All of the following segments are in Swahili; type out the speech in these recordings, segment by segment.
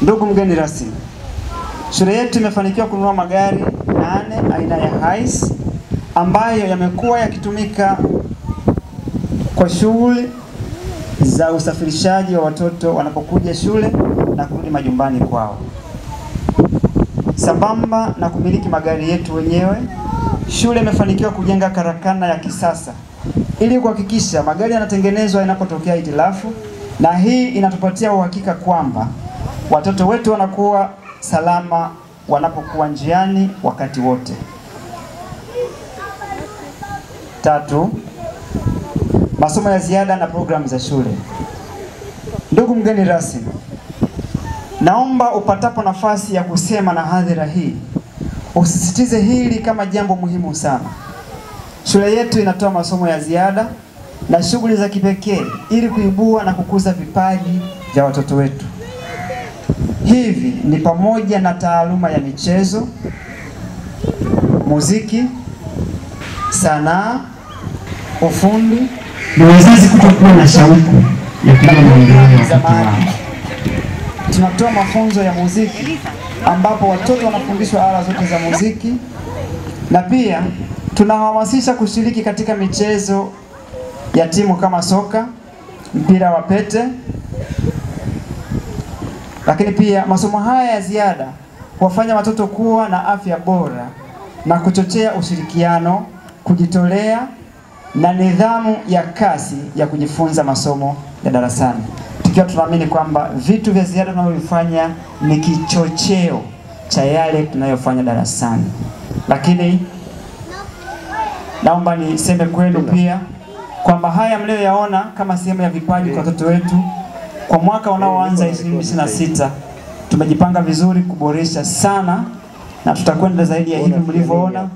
Ndugu mgeni rasmi, shule yetu imefanikiwa kununua magari 8 aina ya Hiace ambayo yamekuwa yakitumika kwa shughuli za usafirishaji wa watoto wanapokuja shule na kurudi majumbani kwao. Sambamba na kumiliki magari yetu wenyewe, shule imefanikiwa kujenga karakana ya kisasa ili kuhakikisha magari yanatengenezwa inapotokea hitilafu, na hii inatupatia uhakika kwamba watoto wetu wanakuwa salama wanapokuwa njiani wakati wote. 3. Masomo ya ziada na programu za shule. Ndugu mgeni rasmi, naomba upatapo nafasi ya kusema na hadhira hii, usisitize hili kama jambo muhimu sana. Shule yetu inatoa masomo ya ziada na shughuli za kipekee ili kuibua na kukuza vipaji vya watoto wetu. Hivi ni pamoja na taaluma ya michezo, muziki, sanaa, ufundi, na wazazi kutokuwa na shauku ya kuona maendeleo ya watoto wao. Tunatoa mafunzo ya muziki ambapo watoto wanafundishwa ala zote za muziki, na pia tunahamasisha kushiriki katika michezo ya timu kama soka, mpira wa pete. Lakini pia masomo haya ya ziada huwafanya watoto kuwa na afya bora na kuchochea ushirikiano, kujitolea na nidhamu ya kasi ya kujifunza masomo ya darasani. Tukiwa tunaamini kwamba vitu vya ziada tunavyofanya ni kichocheo cha yale tunayofanya darasani. Lakini naomba niseme kwenu pia kwamba haya mlioyaona kama sehemu ya vipaji kwa watoto wetu, kwa mwaka unaoanza 2026 tumejipanga vizuri kuboresha sana, na tutakwenda zaidi ya hivi mlivyoona,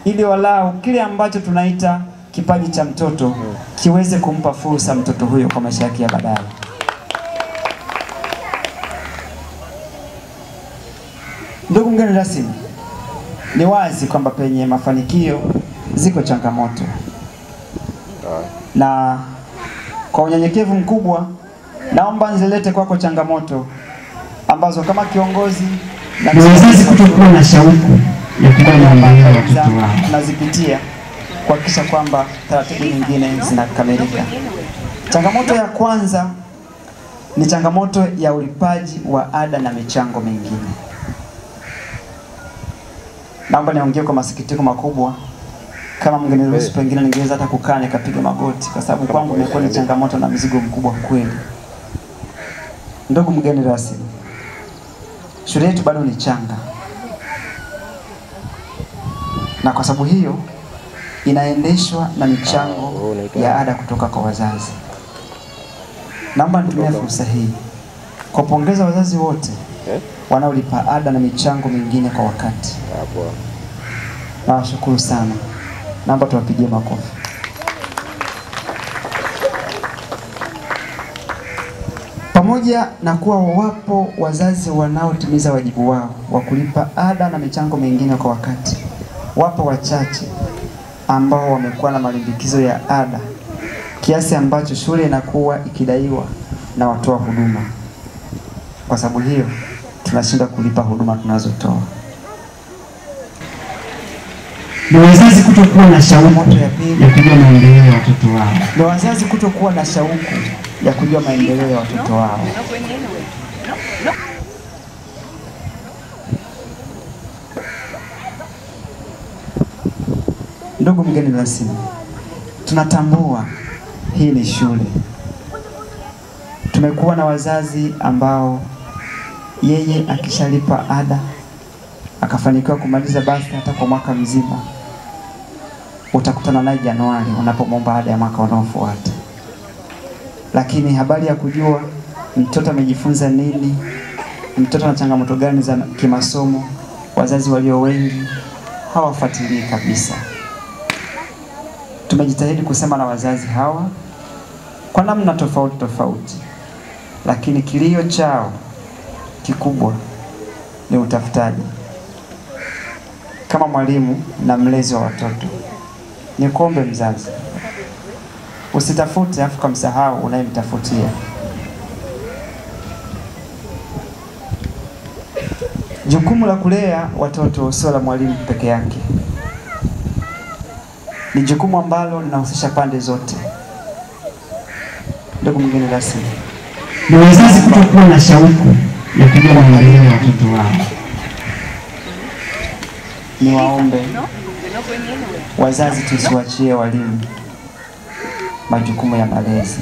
ili walau kile ambacho tunaita kipaji cha mtoto kiweze kumpa fursa mtoto huyo kwa maisha yake ya baadaye. Ndugu mgeni rasmi, ni wazi kwamba penye mafanikio ziko changamoto, na kwa unyenyekevu mkubwa naomba nizilete kwako changamoto ambazo kama kiongozi na wazazi kutokuwa na shauku ya kuona maendeleo ya watoto wao tunazipitia kuhakikisha kwamba taratibu nyingine zinakamilika. Changamoto ya kwanza ni changamoto ya ulipaji wa ada na michango mingine. Naomba niongee kwa masikitiko makubwa, kama mngeniruhusu pengine ningeweza hata kukaa nikapiga magoti, kwa sababu kwangu imekuwa ni changamoto na mzigo mkubwa kweli. Ndugu mgeni rasmi, shule yetu bado ni changa, na kwa sababu hiyo inaendeshwa na michango ya ada kutoka kwa wazazi. Naomba nitumie fursa hii kupongeza wazazi wote wanaolipa ada na michango mingine kwa wakati. Nawashukuru sana. Naomba tuwapigie makofi. Pamoja na kuwa wapo wazazi wanaotimiza wajibu wao wa kulipa ada na michango mingine kwa wakati, wapo wachache ambao wamekuwa na malimbikizo ya ada kiasi ambacho shule inakuwa ikidaiwa na watoa huduma. Kwa sababu hiyo tunashindwa kulipa huduma tunazotoa. na wazazi kutokuwa na shauku ya kujua maendeleo ya watoto wao. Na wazazi kutokuwa na shauku ya kujua maendeleo ya watoto wao. Ndugu mgeni rasmi, tunatambua hii ni shule. Tumekuwa na wazazi ambao yeye akishalipa ada akafanikiwa kumaliza basi hata kwa mwaka mzima, utakutana naye Januari unapomwomba ada ya mwaka unaofuata. Lakini habari ya kujua mtoto amejifunza nini, mtoto ana changamoto gani za kimasomo, wazazi walio wengi hawafuatilii kabisa. Tumejitahidi kusema na wazazi hawa kwa namna tofauti tofauti, lakini kilio chao kikubwa ni utafutaji. Kama mwalimu na mlezi wa watoto, nikuombe mzazi, usitafute afu kumsahau unayemtafutia. Jukumu la kulea watoto sio la mwalimu peke yake. Ni jukumu ambalo linahusisha pande zote. Ndugu mgeni rasmi, ni wazazi kutokuwa na shauku ya kujua maendeleo ya watoto wao. Ni waombe wazazi tusiwachie walimu majukumu ya malezi.